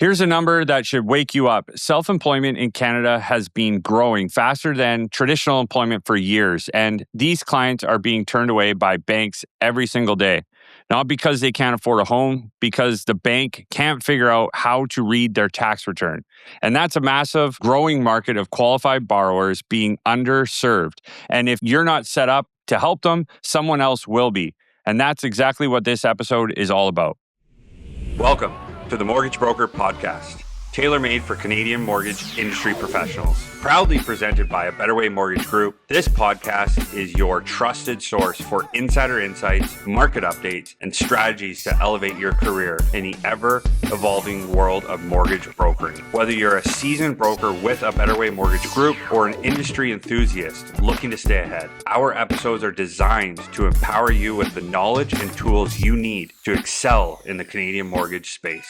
Here's a number that should wake you up. Self-employment in Canada has been growing faster than traditional employment for years, and these clients are being turned away by banks every single day. Not because they can't afford a home, because the bank can't figure out how to read their tax return. And that's a massive growing market of qualified borrowers being underserved. And if you're not set up to help them, someone else will be. And that's exactly what this episode is all about. Welcome to the Mortgage Broker Podcast, tailor-made for Canadian mortgage industry professionals. Proudly presented by a Better Way Mortgage Group, this podcast is your trusted source for insider insights, market updates, and strategies to elevate your career in the ever-evolving world of mortgage brokering. Whether you're a seasoned broker with a Better Way Mortgage Group or an industry enthusiast looking to stay ahead, our episodes are designed to empower you with the knowledge and tools you need to excel in the Canadian mortgage space.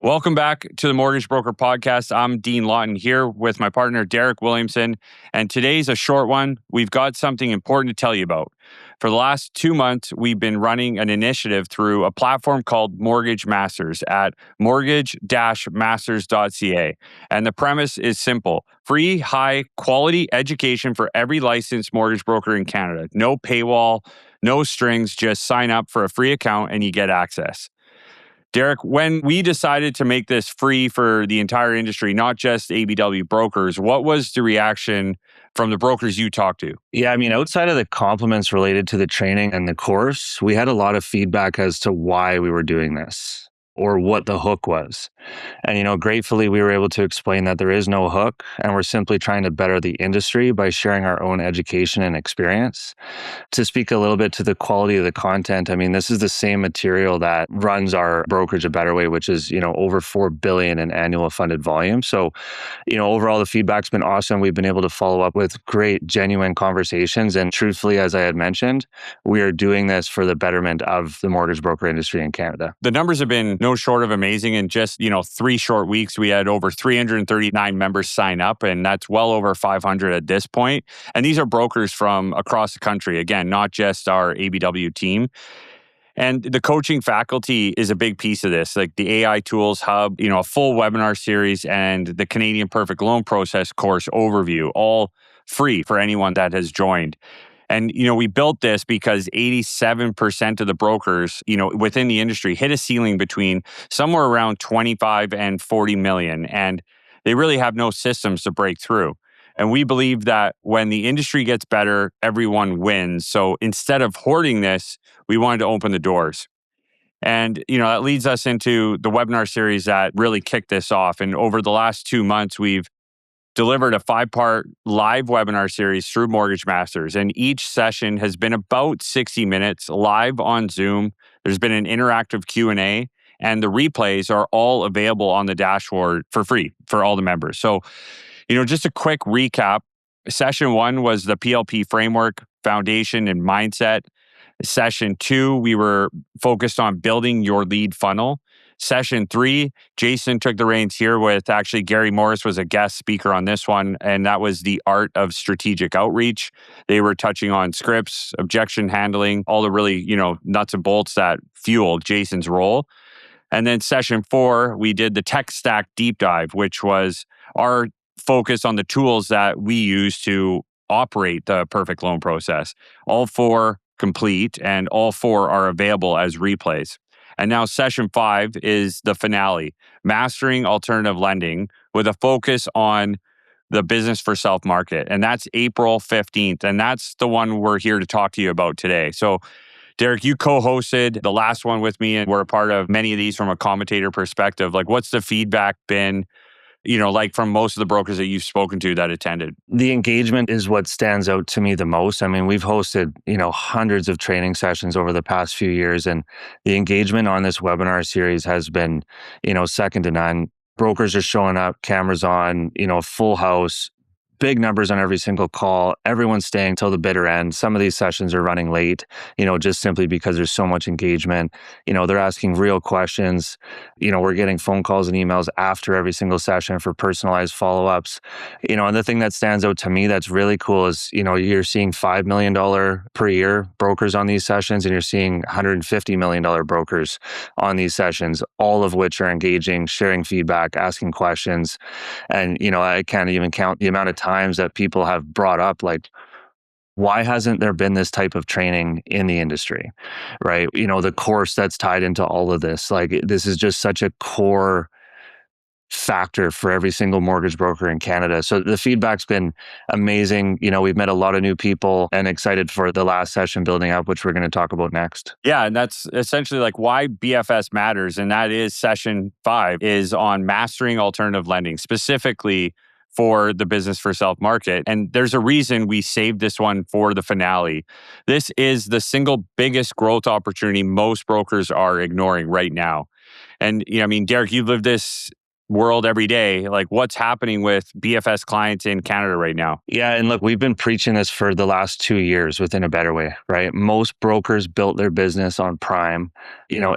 Welcome back to the Mortgage Broker Podcast. I'm Dean Lawton here with my partner, Deryk Williamson. And today's a short one. We've got something important to tell you about. For the last 2 months, we've been running an initiative through a platform called Mortgage Masters at mortgage-masters.ca. And the premise is simple. Free, high-quality education for every licensed mortgage broker in Canada. No paywall, no strings, just sign up for a free account and you get access. Deryk, when we decided to make this free for the entire industry, not just ABW brokers, what was the reaction from the brokers you talked to? Yeah, outside of the compliments related to the training and the course, we had a lot of feedback as to why we were doing this or what the hook was. And, gratefully, we were able to explain that there is no hook and we're simply trying to better the industry by sharing our own education and experience. To speak a little bit to the quality of the content, this is the same material that runs our brokerage a better way, which is, over 4 billion in annual funded volume. So, overall, the feedback's been awesome. We've been able to follow up with great, genuine conversations. And truthfully, as I had mentioned, we are doing this for the betterment of the mortgage broker industry in Canada. The numbers have been no short of amazing. In just, 3 short weeks, we had over 339 members sign up, and that's well over 500 at this point. And these are brokers from across the country. Again, not just our ABW team. And the coaching faculty is a big piece of this, like the AI Tools Hub, a full webinar series and the Canadian Perfect Loan Process course overview, all free for anyone that has joined. And, we built this because 87% of the brokers, within the industry hit a ceiling between somewhere around 25 and 40 million. And they really have no systems to break through. And we believe that when the industry gets better, everyone wins. So instead of hoarding this, we wanted to open the doors. And, that leads us into the webinar series that really kicked this off. And over the last 2 months, we've delivered a 5-part live webinar series through Mortgage Masters. And each session has been about 60 minutes live on Zoom. There's been an interactive Q&A, and the replays are all available on the dashboard for free for all the members. So, just a quick recap. Session 1 was the PLP framework, foundation, and mindset. Session 2, we were focused on building your lead funnel. Session 3, Jason took the reins here with actually Gary Morris was a guest speaker on this one, and that was the art of strategic outreach. They were touching on scripts, objection handling, all the really, nuts and bolts that fueled Jason's role. And then session 4, we did the tech stack deep dive, which was our focus on the tools that we use to operate the perfect loan process. All 4 complete and all 4 are available as replays. And now session 5 is the finale, Mastering Alternative Lending with a focus on the business for self market. And that's April 15th. And that's the one we're here to talk to you about today. So Deryk, you co-hosted the last one with me and we're a part of many of these from a commentator perspective. Like, what's the feedback been, from most of the brokers that you've spoken to that attended? The engagement is what stands out to me the most. We've hosted, hundreds of training sessions over the past few years, and the engagement on this webinar series has been, second to none. Brokers are showing up, cameras on, full house, big numbers on every single call. Everyone's staying till the bitter end. Some of these sessions are running late, just simply because there's so much engagement. They're asking real questions. We're getting phone calls and emails after every single session for personalized follow-ups. And the thing that stands out to me that's really cool is, you're seeing $5 million per year brokers on these sessions, and you're seeing $150 million brokers on these sessions, all of which are engaging, sharing feedback, asking questions. And, I can't even count the amount of times that people have brought up, like, why hasn't there been this type of training in the industry, right? The course that's tied into all of this, like, this is just such a core factor for every single mortgage broker in Canada. So the feedback's been amazing. We've met a lot of new people and excited for the last session building up, which we're going to talk about next. Yeah, and that's essentially like why BFS matters. And that is session 5 is on mastering alternative lending, specifically for the business for self market. And there's a reason we saved this one for the finale. This is the single biggest growth opportunity most brokers are ignoring right now. And, Deryk, you live this world every day. Like, what's happening with BFS clients in Canada right now? Yeah, and look, we've been preaching this for the last 2 years within a better way, right? Most brokers built their business on prime.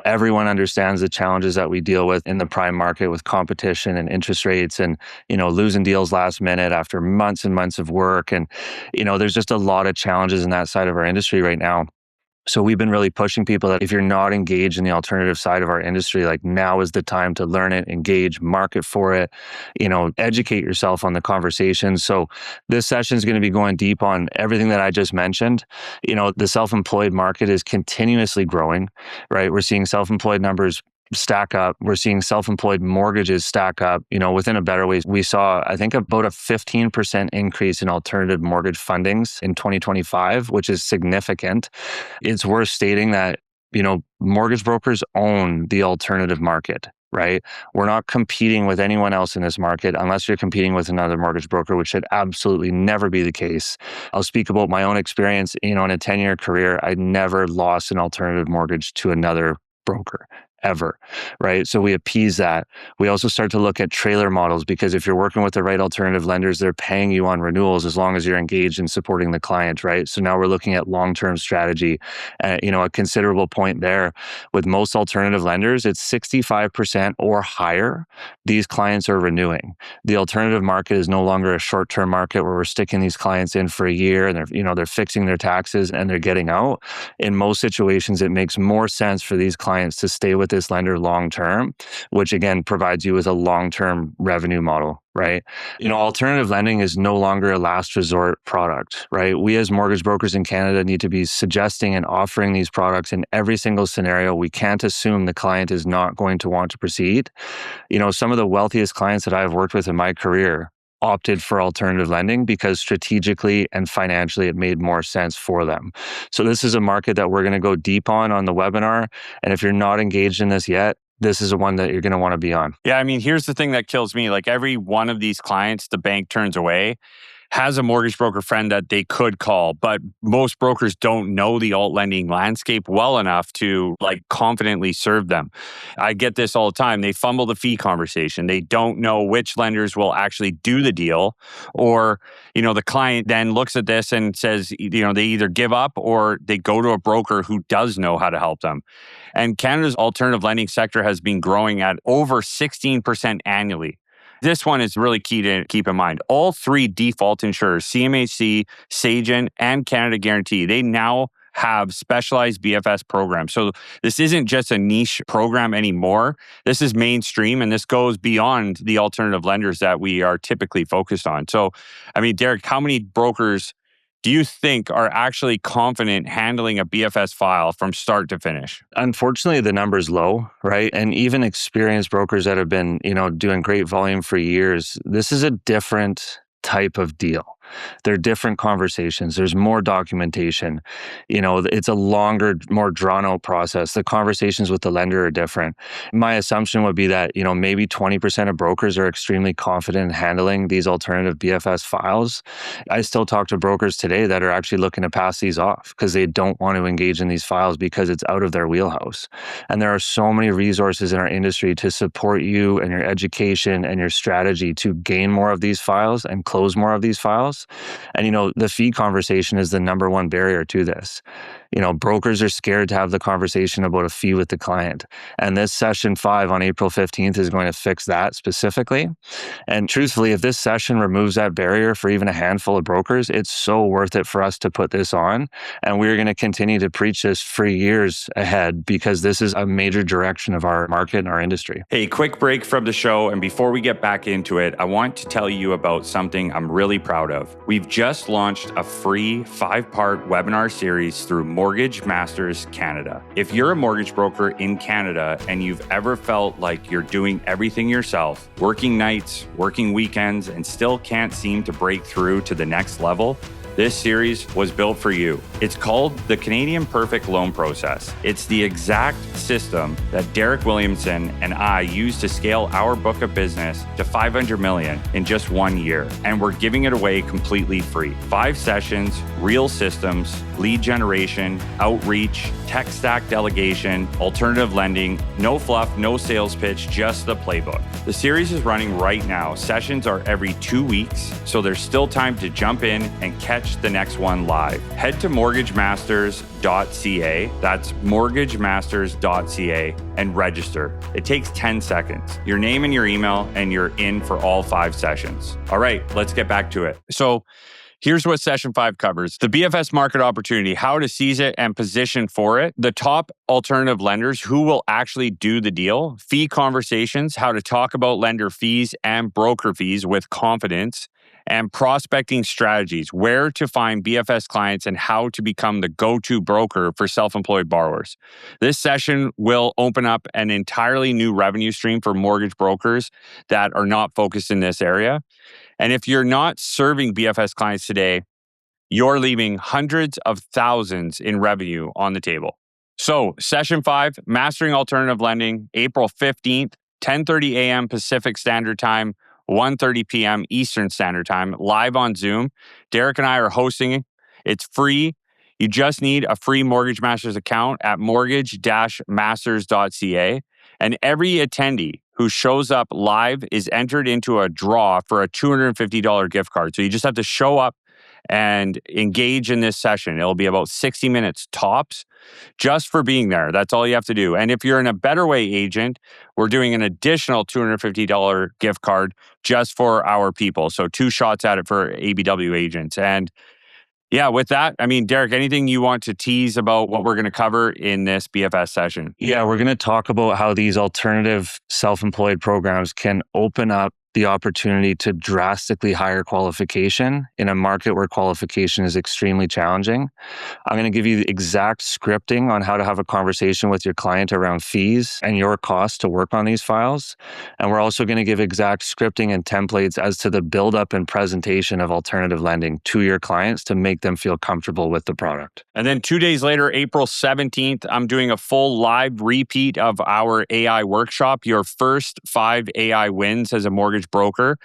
Everyone understands the challenges that we deal with in the prime market with competition and interest rates and, losing deals last minute after months and months of work. And, there's just a lot of challenges in that side of our industry right now. So we've been really pushing people that if you're not engaged in the alternative side of our industry, like, now is the time to learn it, engage, market for it, educate yourself on the conversation. So this session is going to be going deep on everything that I just mentioned. The self-employed market is continuously growing, right? We're seeing self-employed numbers stack up. We're seeing self-employed mortgages stack up. Within a better way, we saw, I think, about a 15% increase in alternative mortgage fundings in 2025, which is significant. It's worth stating that, mortgage brokers own the alternative market, right? We're not competing with anyone else in this market unless you're competing with another mortgage broker, which should absolutely never be the case. I'll speak about my own experience. In a 10-year career, I never lost an alternative mortgage to another broker. Ever, right? So we appease that. We also start to look at trailer models, because if you're working with the right alternative lenders, they're paying you on renewals as long as you're engaged in supporting the client, right? So now we're looking at long-term strategy. A considerable point there with most alternative lenders, it's 65% or higher. These clients are renewing. The alternative market is no longer a short-term market where we're sticking these clients in for a year and they're fixing their taxes and they're getting out. In most situations, it makes more sense for these clients to stay with this lender long-term, which again provides you with a long-term revenue model, right? Alternative lending is no longer a last resort product, right? We as mortgage brokers in Canada need to be suggesting and offering these products in every single scenario. We can't assume the client is not going to want to proceed. Some of the wealthiest clients that I've worked with in my career opted for alternative lending because strategically and financially it made more sense for them. So this is a market that we're going to go deep on the webinar. And if you're not engaged in this yet, this is the one that you're going to want to be on. Yeah, here's the thing that kills me. Like, every one of these clients the bank turns away has a mortgage broker friend that they could call, but most brokers don't know the alt lending landscape well enough to confidently serve them. I get this all the time. They fumble the fee conversation. They don't know which lenders will actually do the deal, or, the client then looks at this and says, they either give up or they go to a broker who does know how to help them. And Canada's alternative lending sector has been growing at over 16% annually. This one is really key to keep in mind. All 3 default insurers, CMHC, Sagen, and Canada Guarantee, they now have specialized BFS programs. So this isn't just a niche program anymore. This is mainstream, and this goes beyond the alternative lenders that we are typically focused on. So, Deryk, how many brokers do you think are actually confident handling a BFS file from start to finish? Unfortunately, the number's low, right? And even experienced brokers that have been, doing great volume for years, this is a different type of deal, They're different conversations. There's more documentation. It's a longer, more drawn out process. The conversations with the lender are different. My assumption would be that, maybe 20% of brokers are extremely confident in handling these alternative BFS files. I still talk to brokers today that are actually looking to pass these off because they don't want to engage in these files because it's out of their wheelhouse. And there are so many resources in our industry to support you and your education and your strategy to gain more of these files and close more of these files. And, the fee conversation is the number one barrier to this. Brokers are scared to have the conversation about a fee with the client. And this session 5 on April 15th is going to fix that specifically. And truthfully, if this session removes that barrier for even a handful of brokers, it's so worth it for us to put this on. And we're going to continue to preach this for years ahead because this is a major direction of our market and our industry. Hey, quick break from the show. And before we get back into it, I want to tell you about something I'm really proud of. We've just launched a free 5-part webinar series through Mortgage Masters Canada. If you're a mortgage broker in Canada and you've ever felt like you're doing everything yourself, working nights, working weekends, and still can't seem to break through to the next level, this series was built for you. It's called the Canadian Perfect Loan Process. It's the exact system that Deryk Williamson and I used to scale our book of business to $500 million in just 1 year. And we're giving it away completely free. 5 sessions, real systems, lead generation, outreach, tech stack delegation, alternative lending, no fluff, no sales pitch, just the playbook. The series is running right now. Sessions are every 2 weeks, so there's still time to jump in and catch the next one live. Head to mortgagemasters.ca, that's mortgagemasters.ca, and register. It takes 10 seconds. Your name and your email, and you're in for all 5 sessions. All right, let's get back to it. So here's what session 5 covers: the BFS market opportunity, how to seize it and position for it, the top alternative lenders who will actually do the deal, fee conversations, how to talk about lender fees and broker fees with confidence, and prospecting strategies, where to find BFS clients and how to become the go-to broker for self-employed borrowers. This session will open up an entirely new revenue stream for mortgage brokers that are not focused in this area. And if you're not serving BFS clients today, you're leaving hundreds of thousands in revenue on the table. So, session 5, Mastering Alternative Lending, April 15th, 10:30 a.m. Pacific Standard Time, 1:30 p.m. Eastern Standard Time, live on Zoom. Deryk and I are hosting it. It's free. You just need a free Mortgage Masters account at mortgage-masters.ca. And every attendee who shows up live is entered into a draw for a $250 gift card. So you just have to show up and engage in this session. It'll be about 60 minutes tops just for being there. That's all you have to do. And if you're in a Better Way agent, we're doing an additional $250 gift card just for our people. So 2 shots at it for ABW agents. And yeah, with that, Deryk, anything you want to tease about what we're going to cover in this BFS session? Yeah, we're going to talk about how these alternative self-employed programs can open up the opportunity to drastically higher qualification in a market where qualification is extremely challenging. I'm going to give you the exact scripting on how to have a conversation with your client around fees and your costs to work on these files. And we're also going to give exact scripting and templates as to the buildup and presentation of alternative lending to your clients to make them feel comfortable with the product. And then 2 days later, April 17th, I'm doing a full live repeat of our AI workshop, your first 5 AI wins as a mortgage broker.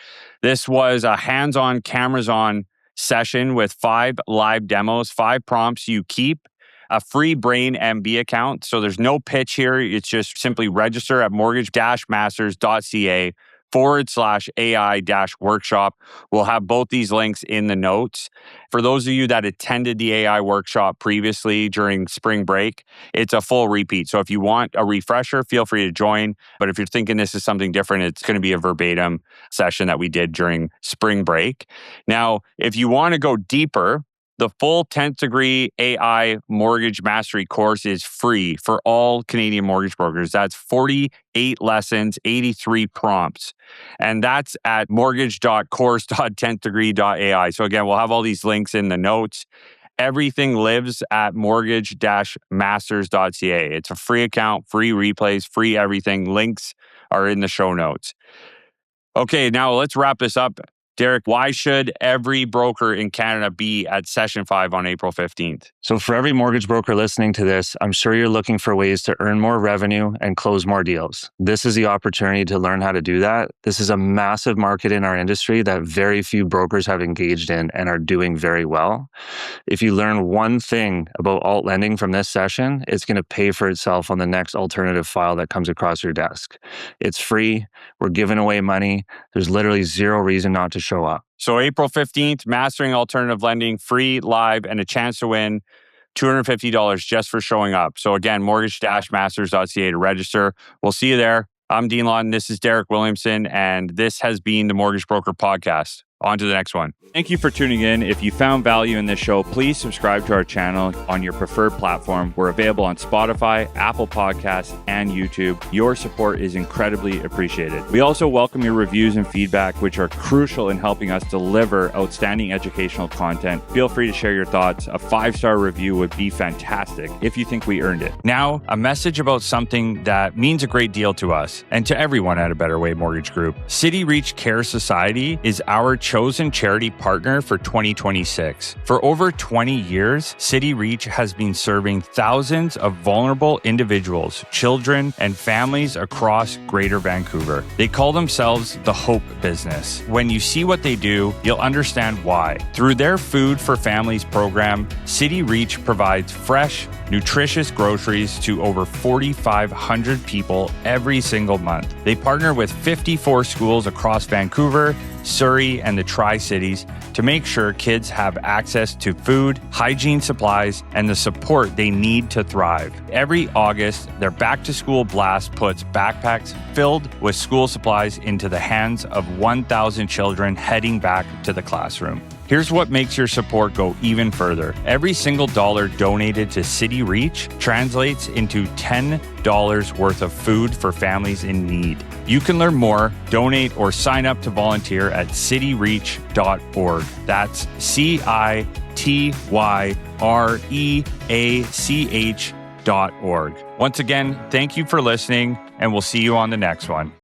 This was a hands-on, cameras-on session with 5 live demos, 5 prompts you keep, a free Brain MB account. So there's no pitch here. It's just simply register at mortgage-masters.ca/AI-workshop. We'll have both these links in the notes. For those of you that attended the AI workshop previously during spring break, it's a full repeat. So if you want a refresher, feel free to join. But if you're thinking this is something different, it's going to be a verbatim session that we did during spring break. Now, if you want to go deeper, the full 10th degree AI mortgage mastery course is free for all Canadian mortgage brokers. That's 48 lessons, 83 prompts. And that's at mortgage.course.10thdegree.ai. So again, we'll have all these links in the notes. Everything lives at mortgage-masters.ca. It's a free account, free replays, free everything. Links are in the show notes. Okay, now let's wrap this up. Deryk, why should every broker in Canada be at Session 5 on April 15th? So for every mortgage broker listening to this, I'm sure you're looking for ways to earn more revenue and close more deals. This is the opportunity to learn how to do that. This is a massive market in our industry that very few brokers have engaged in and are doing very well. If you learn one thing about alt lending from this session, it's going to pay for itself on the next alternative file that comes across your desk. It's free. We're giving away money. There's literally zero reason not to show up. So April 15th, Mastering Alternative Lending, free, live, and a chance to win $250 just for showing up. So again, mortgage-masters.ca to register. We'll see you there. I'm Dean Lawton. This is Deryk Williamson, and this has been the Mortgage Broker Podcast. On to the next one. Thank you for tuning in. If you found value in this show, please subscribe to our channel on your preferred platform. We're available on Spotify, Apple Podcasts, and YouTube. Your support is incredibly appreciated. We also welcome your reviews and feedback, which are crucial in helping us deliver outstanding educational content. Feel free to share your thoughts. A 5-star review would be fantastic if you think we earned it. Now, a message about something that means a great deal to us and to everyone at A Better Way Mortgage Group. City Reach Care Society is our chosen charity partner for 2026. For over 20 years, City Reach has been serving thousands of vulnerable individuals, children, and families across Greater Vancouver. They call themselves the Hope Business. When you see what they do, you'll understand why. Through their Food for Families program, City Reach provides fresh, nutritious groceries to over 4,500 people every single month. They partner with 54 schools across Vancouver, Surrey, and the Tri-Cities to make sure kids have access to food, hygiene supplies, and the support they need to thrive. Every August, their back-to-school blast puts backpacks filled with school supplies into the hands of 1,000 children heading back to the classroom. Here's what makes your support go even further. Every single dollar donated to City Reach translates into $10 worth of food for families in need. You can learn more, donate, or sign up to volunteer at cityreach.org. That's CITYREACH.org. Once again, thank you for listening, and we'll see you on the next one.